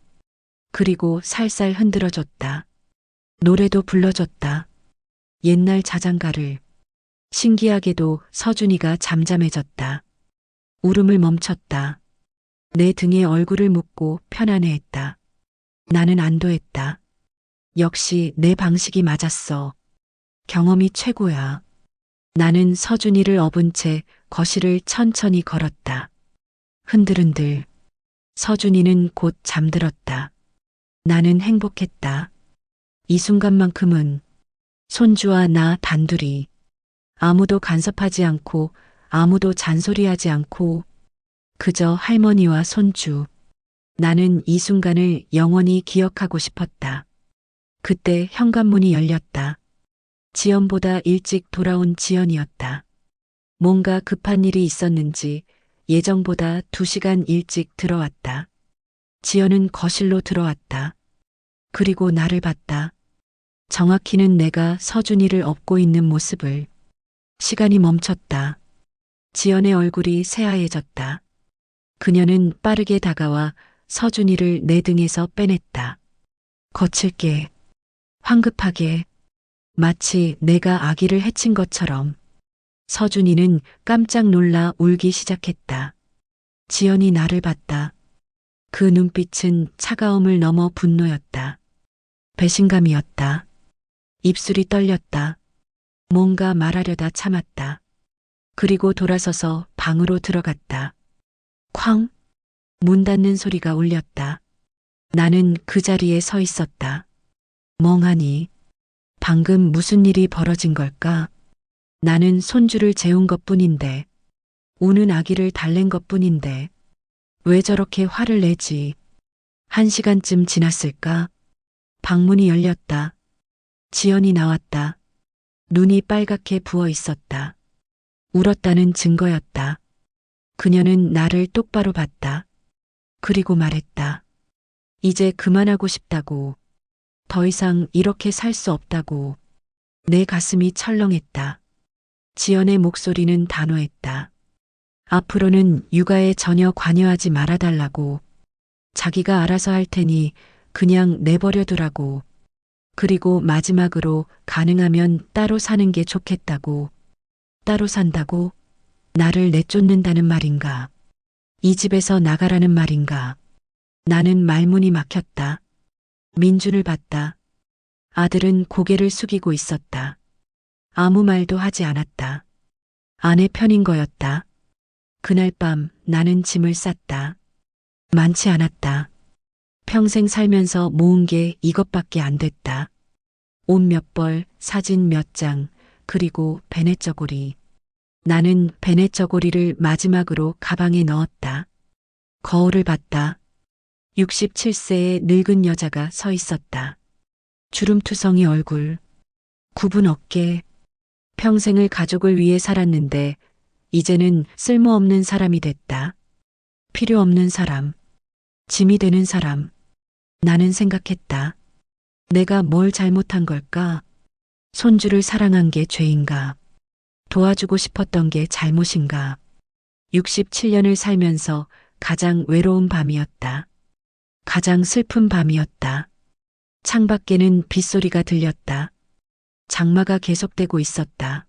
그리고 살살 흔들어줬다. 노래도 불러줬다. 옛날 자장가를. 신기하게도 서준이가 잠잠해졌다. 울음을 멈췄다. 내 등에 얼굴을 묻고 편안해했다. 나는 안도했다. 역시 내 방식이 맞았어. 경험이 최고야. 나는 서준이를 업은 채 거실을 천천히 걸었다. 흔들흔들. 서준이는 곧 잠들었다. 나는 행복했다. 이 순간만큼은 손주와 나 단둘이. 아무도 간섭하지 않고 아무도 잔소리하지 않고 그저 할머니와 손주. 나는 이 순간을 영원히 기억하고 싶었다. 그때 현관문이 열렸다. 지연보다 일찍 돌아온 지연이었다. 뭔가 급한 일이 있었는지 예정보다 2시간 일찍 들어왔다. 지연은 거실로 들어왔다. 그리고 나를 봤다. 정확히는 내가 서준이를 업고 있는 모습을. 시간이 멈췄다. 지연의 얼굴이 새하얘졌다. 그녀는 빠르게 다가와 서준이를 내 등에서 빼냈다. 거칠게, 황급하게, 마치 내가 아기를 해친 것처럼. 서준이는 깜짝 놀라 울기 시작했다. 지연이 나를 봤다. 그 눈빛은 차가움을 넘어 분노였다. 배신감이었다. 입술이 떨렸다. 뭔가 말하려다 참았다. 그리고 돌아서서 방으로 들어갔다. 쾅! 문 닫는 소리가 울렸다. 나는 그 자리에 서 있었다. 멍하니. 방금 무슨 일이 벌어진 걸까? 나는 손주를 재운 것뿐인데, 우는 아기를 달랜 것뿐인데, 왜 저렇게 화를 내지? 1시간쯤 지났을까? 방문이 열렸다. 지연이 나왔다. 눈이 빨갛게 부어 있었다. 울었다는 증거였다. 그녀는 나를 똑바로 봤다. 그리고 말했다. 이제 그만하고 싶다고. 더 이상 이렇게 살 수 없다고. 내 가슴이 철렁했다. 지연의 목소리는 단호했다. 앞으로는 육아에 전혀 관여하지 말아달라고. 자기가 알아서 할 테니 그냥 내버려 두라고. 그리고 마지막으로 가능하면 따로 사는 게 좋겠다고. 따로 산다고? 나를 내쫓는다는 말인가? 이 집에서 나가라는 말인가? 나는 말문이 막혔다. 민준을 봤다. 아들은 고개를 숙이고 있었다. 아무 말도 하지 않았다. 아내 편인 거였다. 그날 밤 나는 짐을 쌌다. 많지 않았다. 평생 살면서 모은 게 이것밖에 안 됐다. 옷 몇 벌, 사진 몇 장, 그리고 베넷 저고리. 나는 베넷 저고리를 마지막으로 가방에 넣었다. 거울을 봤다. 67세의 늙은 여자가 서 있었다. 주름투성이 얼굴, 굽은 어깨. 평생을 가족을 위해 살았는데 이제는 쓸모없는 사람이 됐다. 필요 없는 사람, 짐이 되는 사람. 나는 생각했다. 내가 뭘 잘못한 걸까? 손주를 사랑한 게 죄인가? 도와주고 싶었던 게 잘못인가? 67년을 살면서 가장 외로운 밤이었다. 가장 슬픈 밤이었다. 창밖에는 빗소리가 들렸다. 장마가 계속되고 있었다.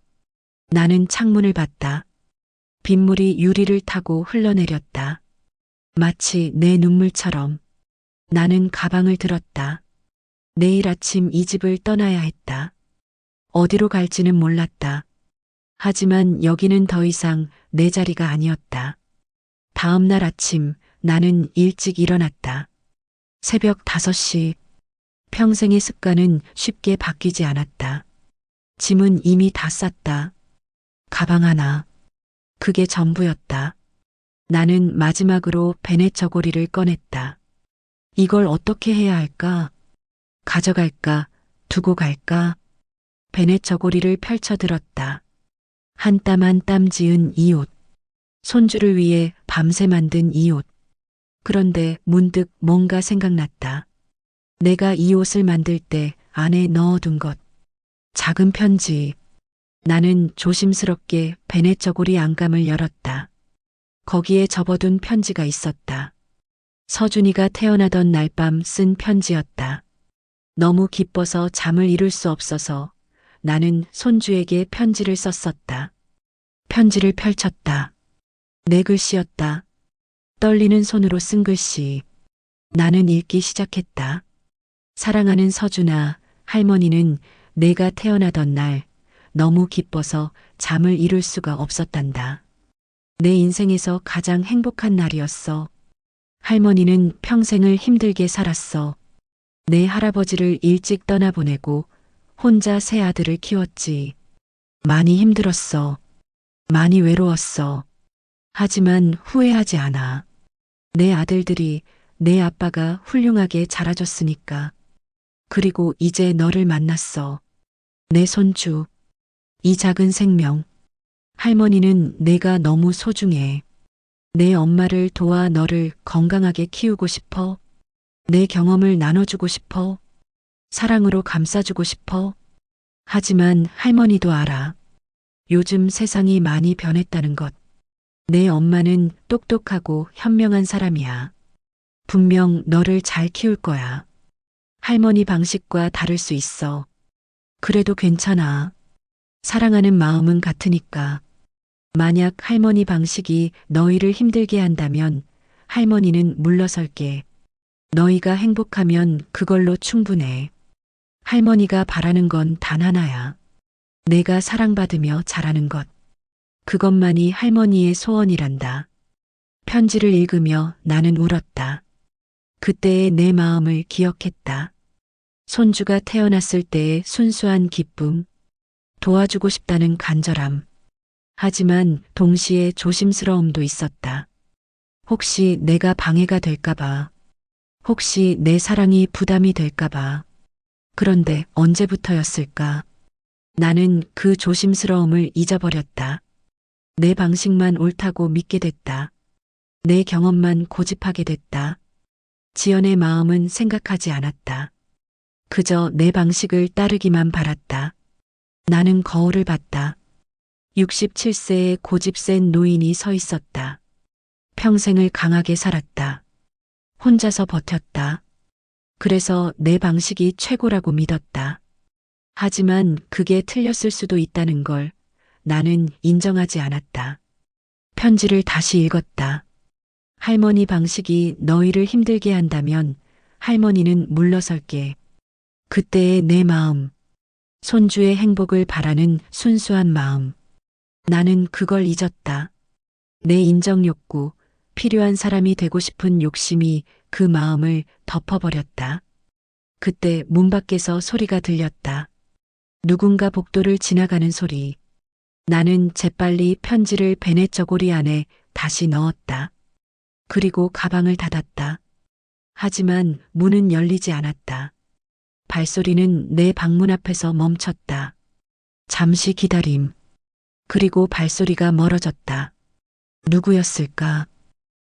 나는 창문을 봤다. 빗물이 유리를 타고 흘러내렸다. 마치 내 눈물처럼. 나는 가방을 들었다. 내일 아침 이 집을 떠나야 했다. 어디로 갈지는 몰랐다. 하지만 여기는 더 이상 내 자리가 아니었다. 다음 날 아침 나는 일찍 일어났다. 새벽 5시. 평생의 습관은 쉽게 바뀌지 않았다. 짐은 이미 다 쌌다. 가방 하나. 그게 전부였다. 나는 마지막으로 베넷 저고리를 꺼냈다. 이걸 어떻게 해야 할까? 가져갈까? 두고 갈까? 베넷 저고리를 펼쳐들었다. 한 땀 한 땀 지은 이 옷. 손주를 위해 밤새 만든 이 옷. 그런데 문득 뭔가 생각났다. 내가 이 옷을 만들 때 안에 넣어둔 것. 작은 편지. 나는 조심스럽게 베넷 저고리 안감을 열었다. 거기에 접어둔 편지가 있었다. 서준이가 태어나던 날 밤 쓴 편지였다. 너무 기뻐서 잠을 이룰 수 없어서 나는 손주에게 편지를 썼었다. 편지를 펼쳤다. 내 글씨였다. 떨리는 손으로 쓴 글씨. 나는 읽기 시작했다. 사랑하는 서준아, 할머니는 내가 태어나던 날 너무 기뻐서 잠을 이룰 수가 없었단다. 내 인생에서 가장 행복한 날이었어. 할머니는 평생을 힘들게 살았어. 내 할아버지를 일찍 떠나보내고 혼자 세 아들을 키웠지. 많이 힘들었어. 많이 외로웠어. 하지만 후회하지 않아. 내 아들들이 내 아빠가 훌륭하게 자라줬으니까. 그리고 이제 너를 만났어. 내 손주. 이 작은 생명. 할머니는 내가 너무 소중해. 내 엄마를 도와 너를 건강하게 키우고 싶어. 내 경험을 나눠주고 싶어. 사랑으로 감싸주고 싶어. 하지만 할머니도 알아. 요즘 세상이 많이 변했다는 것. 내 엄마는 똑똑하고 현명한 사람이야. 분명 너를 잘 키울 거야. 할머니 방식과 다를 수 있어. 그래도 괜찮아. 사랑하는 마음은 같으니까. 만약 할머니 방식이 너희를 힘들게 한다면 할머니는 물러설게. 너희가 행복하면 그걸로 충분해. 할머니가 바라는 건 단 하나야. 내가 사랑받으며 자라는 것. 그것만이 할머니의 소원이란다. 편지를 읽으며 나는 울었다. 그때의 내 마음을 기억했다. 손주가 태어났을 때의 순수한 기쁨. 도와주고 싶다는 간절함. 하지만 동시에 조심스러움도 있었다. 혹시 내가 방해가 될까봐. 혹시 내 사랑이 부담이 될까봐. 그런데 언제부터였을까? 나는 그 조심스러움을 잊어버렸다. 내 방식만 옳다고 믿게 됐다. 내 경험만 고집하게 됐다. 지연의 마음은 생각하지 않았다. 그저 내 방식을 따르기만 바랐다. 나는 거울을 봤다. 67세의 고집 센 노인이 서 있었다. 평생을 강하게 살았다. 혼자서 버텼다. 그래서 내 방식이 최고라고 믿었다. 하지만 그게 틀렸을 수도 있다는 걸 나는 인정하지 않았다. 편지를 다시 읽었다. 할머니 방식이 너희를 힘들게 한다면 할머니는 물러설게. 그때의 내 마음. 손주의 행복을 바라는 순수한 마음. 나는 그걸 잊었다. 내 인정 욕구, 필요한 사람이 되고 싶은 욕심이 그 마음을 덮어버렸다. 그때 문 밖에서 소리가 들렸다. 누군가 복도를 지나가는 소리. 나는 재빨리 편지를 베넷 저고리 안에 다시 넣었다. 그리고 가방을 닫았다. 하지만 문은 열리지 않았다. 발소리는 내 방문 앞에서 멈췄다. 잠시 기다림. 그리고 발소리가 멀어졌다. 누구였을까?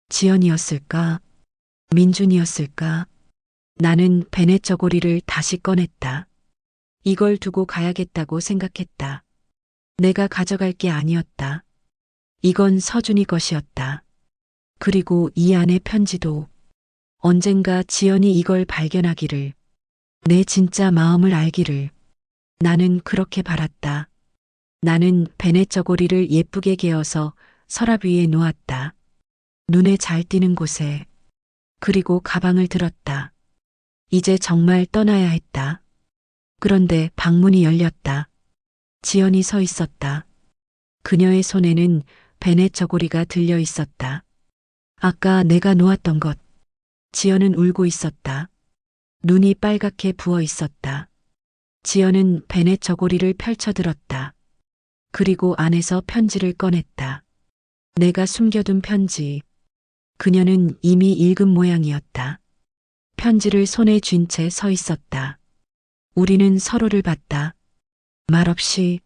지연이었을까? 민준이었을까? 나는 베넷 저고리를 다시 꺼냈다. 이걸 두고 가야겠다고 생각했다. 내가 가져갈 게 아니었다. 이건 서준이 것이었다. 그리고 이 안의 편지도. 언젠가 지연이 이걸 발견하기를. 내 진짜 마음을 알기를. 나는 그렇게 바랐다. 나는 베넷 저고리를 예쁘게 개어서 서랍 위에 놓았다. 눈에 잘 띄는 곳에. 그리고 가방을 들었다. 이제 정말 떠나야 했다. 그런데 방문이 열렸다. 지연이 서 있었다. 그녀의 손에는 베넷 저고리가 들려 있었다. 아까 내가 놓았던 것. 지연은 울고 있었다. 눈이 빨갛게 부어 있었다. 지연은 베넷 저고리를 펼쳐들었다. 그리고 안에서 편지를 꺼냈다. 내가 숨겨둔 편지. 그녀는 이미 읽은 모양이었다. 편지를 손에 쥔 채 서 있었다. 우리는 서로를 봤다. 말없이.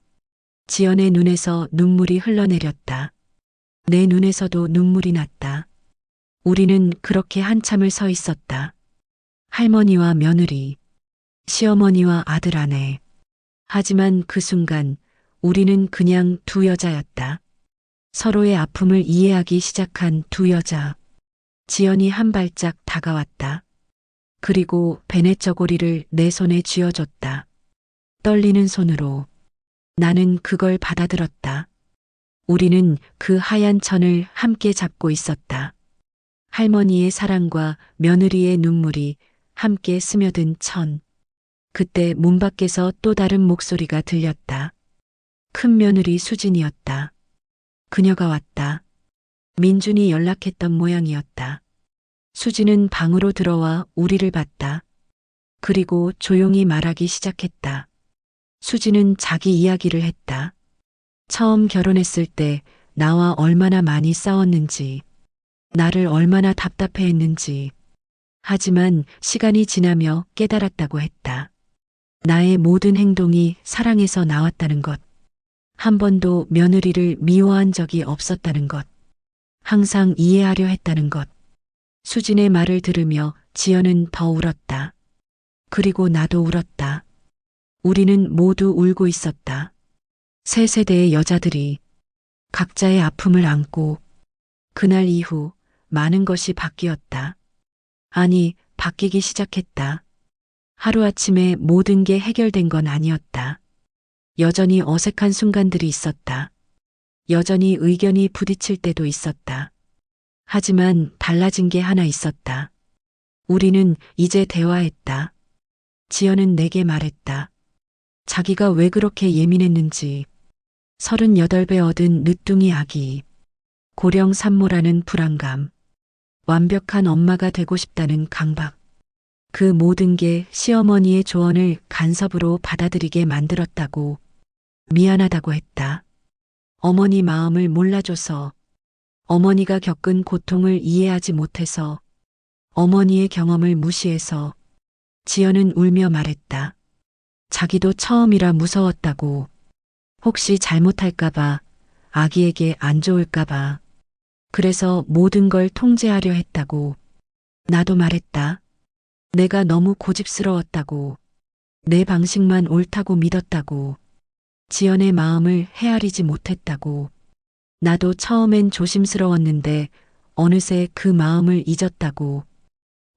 지연의 눈에서 눈물이 흘러내렸다. 내 눈에서도 눈물이 났다. 우리는 그렇게 한참을 서 있었다. 할머니와 며느리, 시어머니와 아들 아내. 하지만 그 순간 우리는 그냥 두 여자였다. 서로의 아픔을 이해하기 시작한 두 여자. 지연이 한 발짝 다가왔다. 그리고 베넷 저고리를 내 손에 쥐어줬다. 떨리는 손으로. 나는 그걸 받아들었다. 우리는 그 하얀 천을 함께 잡고 있었다. 할머니의 사랑과 며느리의 눈물이 함께 스며든 천. 그때 문 밖에서 또 다른 목소리가 들렸다. 큰 며느리 수진이었다. 그녀가 왔다. 민준이 연락했던 모양이었다. 수진은 방으로 들어와 우리를 봤다. 그리고 조용히 말하기 시작했다. 수진은 자기 이야기를 했다. 처음 결혼했을 때 나와 얼마나 많이 싸웠는지, 나를 얼마나 답답해했는지. 하지만 시간이 지나며 깨달았다고 했다. 나의 모든 행동이 사랑에서 나왔다는 것. 한 번도 며느리를 미워한 적이 없었다는 것. 항상 이해하려 했다는 것. 수진의 말을 들으며 지연은 더 울었다. 그리고 나도 울었다. 우리는 모두 울고 있었다. 세 세대의 여자들이 각자의 아픔을 안고. 그날 이후 많은 것이 바뀌었다. 아니, 바뀌기 시작했다. 하루아침에 모든 게 해결된 건 아니었다. 여전히 어색한 순간들이 있었다. 여전히 의견이 부딪힐 때도 있었다. 하지만 달라진 게 하나 있었다. 우리는 이제 대화했다. 지연은 내게 말했다. 자기가 왜 그렇게 예민했는지. 38배 얻은 늦둥이 아기. 고령 산모라는 불안감. 완벽한 엄마가 되고 싶다는 강박. 그 모든 게 시어머니의 조언을 간섭으로 받아들이게 만들었다고. 미안하다고 했다. 어머니 마음을 몰라줘서. 어머니가 겪은 고통을 이해하지 못해서. 어머니의 경험을 무시해서. 지연은 울며 말했다. 자기도 처음이라 무서웠다고. 혹시 잘못할까봐, 아기에게 안 좋을까봐. 그래서 모든 걸 통제하려 했다고. 나도 말했다. 내가 너무 고집스러웠다고. 내 방식만 옳다고 믿었다고. 지연의 마음을 헤아리지 못했다고. 나도 처음엔 조심스러웠는데 어느새 그 마음을 잊었다고.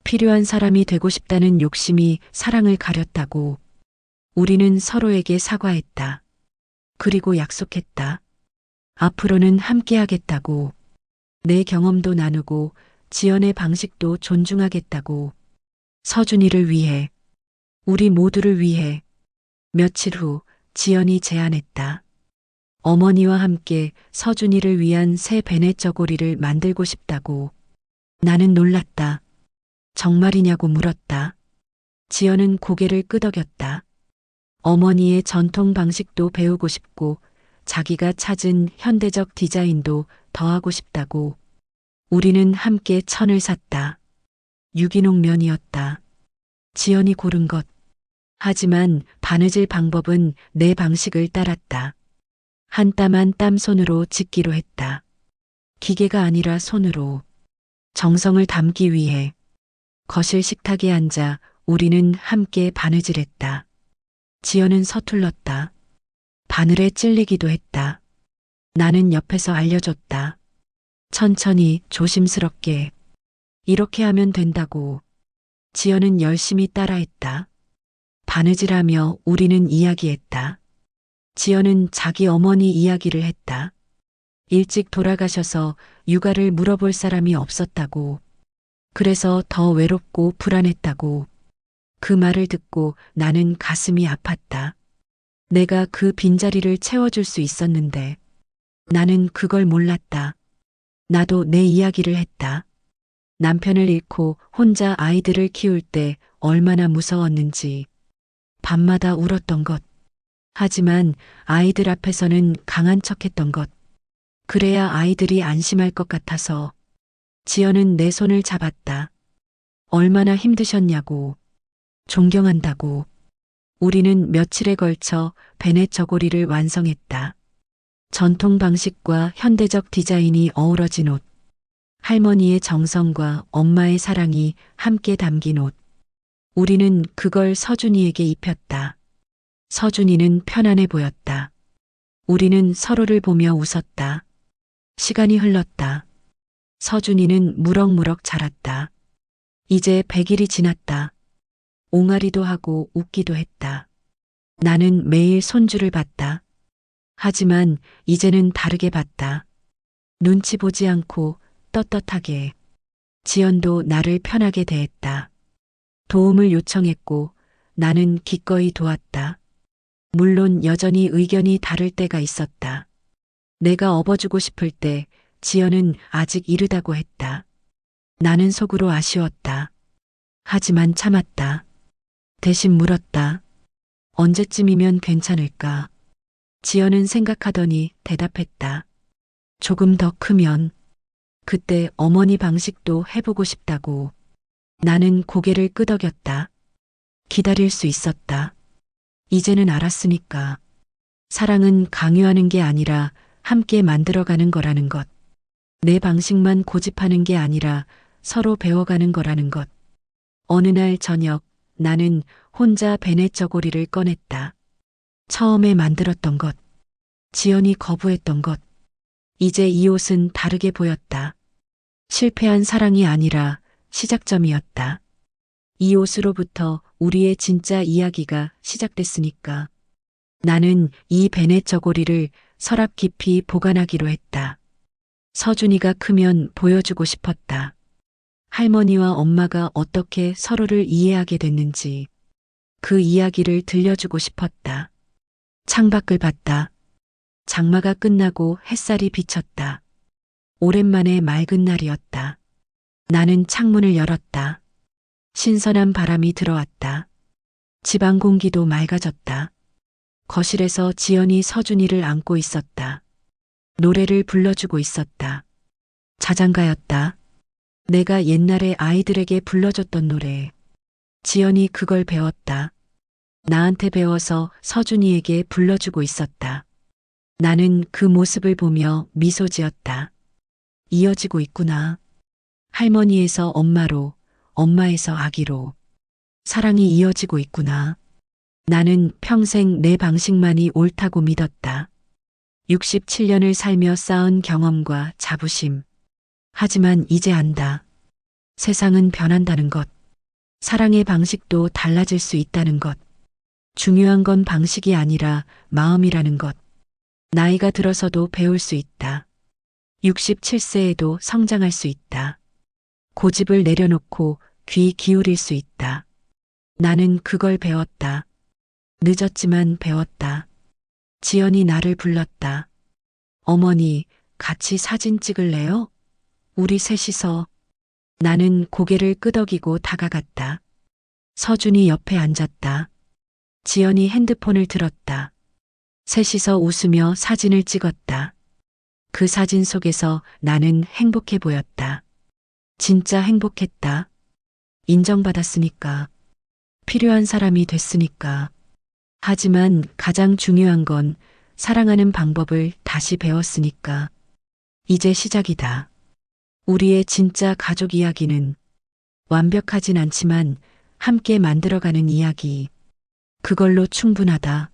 필요한 사람이 되고 싶다는 욕심이 사랑을 가렸다고. 우리는 서로에게 사과했다. 그리고 약속했다. 앞으로는 함께하겠다고. 내 경험도 나누고 지연의 방식도 존중하겠다고. 서준이를 위해, 우리 모두를 위해. 며칠 후 지연이 제안했다. 어머니와 함께 서준이를 위한 새 베넷 저고리를 만들고 싶다고. 나는 놀랐다. 정말이냐고 물었다. 지연은 고개를 끄덕였다. 어머니의 전통 방식도 배우고 싶고 자기가 찾은 현대적 디자인도 더하고 싶다고. 우리는 함께 천을 샀다. 유기농 면이었다. 지연이 고른 것. 하지만 바느질 방법은 내 방식을 따랐다. 한 땀 한 땀 손으로 짓기로 했다. 기계가 아니라 손으로. 정성을 담기 위해. 거실 식탁에 앉아 우리는 함께 바느질했다. 지연은 서툴렀다. 바늘에 찔리기도 했다. 나는 옆에서 알려줬다. 천천히 조심스럽게. 이렇게 하면 된다고. 지연은 열심히 따라했다. 바느질하며 우리는 이야기했다. 지연은 자기 어머니 이야기를 했다. 일찍 돌아가셔서 육아를 물어볼 사람이 없었다고. 그래서 더 외롭고 불안했다고. 그 말을 듣고 나는 가슴이 아팠다. 내가 그 빈자리를 채워줄 수 있었는데 나는 그걸 몰랐다. 나도 내 이야기를 했다. 남편을 잃고 혼자 아이들을 키울 때 얼마나 무서웠는지. 밤마다 울었던 것. 하지만 아이들 앞에서는 강한 척했던 것. 그래야 아이들이 안심할 것 같아서. 지연은 내 손을 잡았다. 얼마나 힘드셨냐고. 존경한다고. 우리는 며칠에 걸쳐 베넷 저고리를 완성했다. 전통 방식과 현대적 디자인이 어우러진 옷. 할머니의 정성과 엄마의 사랑이 함께 담긴 옷. 우리는 그걸 서준이에게 입혔다. 서준이는 편안해 보였다. 우리는 서로를 보며 웃었다. 시간이 흘렀다. 서준이는 무럭무럭 자랐다. 이제 100일이 지났다. 옹알이도 하고 웃기도 했다. 나는 매일 손주를 봤다. 하지만 이제는 다르게 봤다. 눈치 보지 않고 떳떳하게. 지연도 나를 편하게 대했다. 도움을 요청했고 나는 기꺼이 도왔다. 물론 여전히 의견이 다를 때가 있었다. 내가 업어주고 싶을 때 지연은 아직 이르다고 했다. 나는 속으로 아쉬웠다. 하지만 참았다. 대신 물었다. 언제쯤이면 괜찮을까? 지연은 생각하더니 대답했다. 조금 더 크면. 그때 어머니 방식도 해보고 싶다고. 나는 고개를 끄덕였다. 기다릴 수 있었다. 이제는 알았으니까. 사랑은 강요하는 게 아니라 함께 만들어가는 거라는 것. 내 방식만 고집하는 게 아니라 서로 배워가는 거라는 것. 어느 날 저녁 나는 혼자 베넷 저고리를 꺼냈다. 처음에 만들었던 것. 지연이 거부했던 것. 이제 이 옷은 다르게 보였다. 실패한 사랑이 아니라 시작점이었다. 이 옷으로부터 우리의 진짜 이야기가 시작됐으니까. 나는 이 베넷 저고리를 서랍 깊이 보관하기로 했다. 서준이가 크면 보여주고 싶었다. 할머니와 엄마가 어떻게 서로를 이해하게 됐는지 그 이야기를 들려주고 싶었다. 창밖을 봤다. 장마가 끝나고 햇살이 비쳤다. 오랜만에 맑은 날이었다. 나는 창문을 열었다. 신선한 바람이 들어왔다. 집안 공기도 맑아졌다. 거실에서 지연이 서준이를 안고 있었다. 노래를 불러주고 있었다. 자장가였다. 내가 옛날에 아이들에게 불러줬던 노래. 지연이 그걸 배웠다. 나한테 배워서 서준이에게 불러주고 있었다. 나는 그 모습을 보며 미소 지었다. 이어지고 있구나. 할머니에서 엄마로, 엄마에서 아기로. 사랑이 이어지고 있구나. 나는 평생 내 방식만이 옳다고 믿었다. 67년을 살며 쌓은 경험과 자부심. 하지만 이제 안다. 세상은 변한다는 것. 사랑의 방식도 달라질 수 있다는 것. 중요한 건 방식이 아니라 마음이라는 것. 나이가 들어서도 배울 수 있다. 67세에도 성장할 수 있다. 고집을 내려놓고 귀 기울일 수 있다. 나는 그걸 배웠다. 늦었지만 배웠다. 지연이 나를 불렀다. 어머니, 같이 사진 찍을래요? 우리 셋이서. 나는 고개를 끄덕이고 다가갔다. 서준이 옆에 앉았다. 지연이 핸드폰을 들었다. 셋이서 웃으며 사진을 찍었다. 그 사진 속에서 나는 행복해 보였다. 진짜 행복했다. 인정받았으니까. 필요한 사람이 됐으니까. 하지만 가장 중요한 건 사랑하는 방법을 다시 배웠으니까. 이제 시작이다. 우리의 진짜 가족 이야기는 완벽하진 않지만 함께 만들어가는 이야기. 그걸로 충분하다.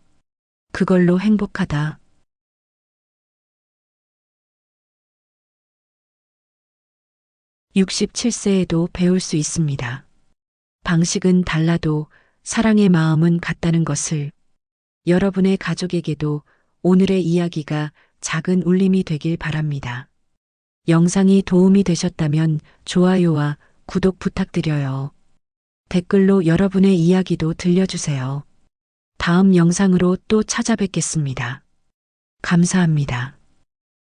그걸로 행복하다. 67세에도 배울 수 있습니다. 방식은 달라도 사랑의 마음은 같다는 것을. 여러분의 가족에게도 오늘의 이야기가 작은 울림이 되길 바랍니다. 영상이 도움이 되셨다면 좋아요와 구독 부탁드려요. 댓글로 여러분의 이야기도 들려주세요. 다음 영상으로 또 찾아뵙겠습니다. 감사합니다.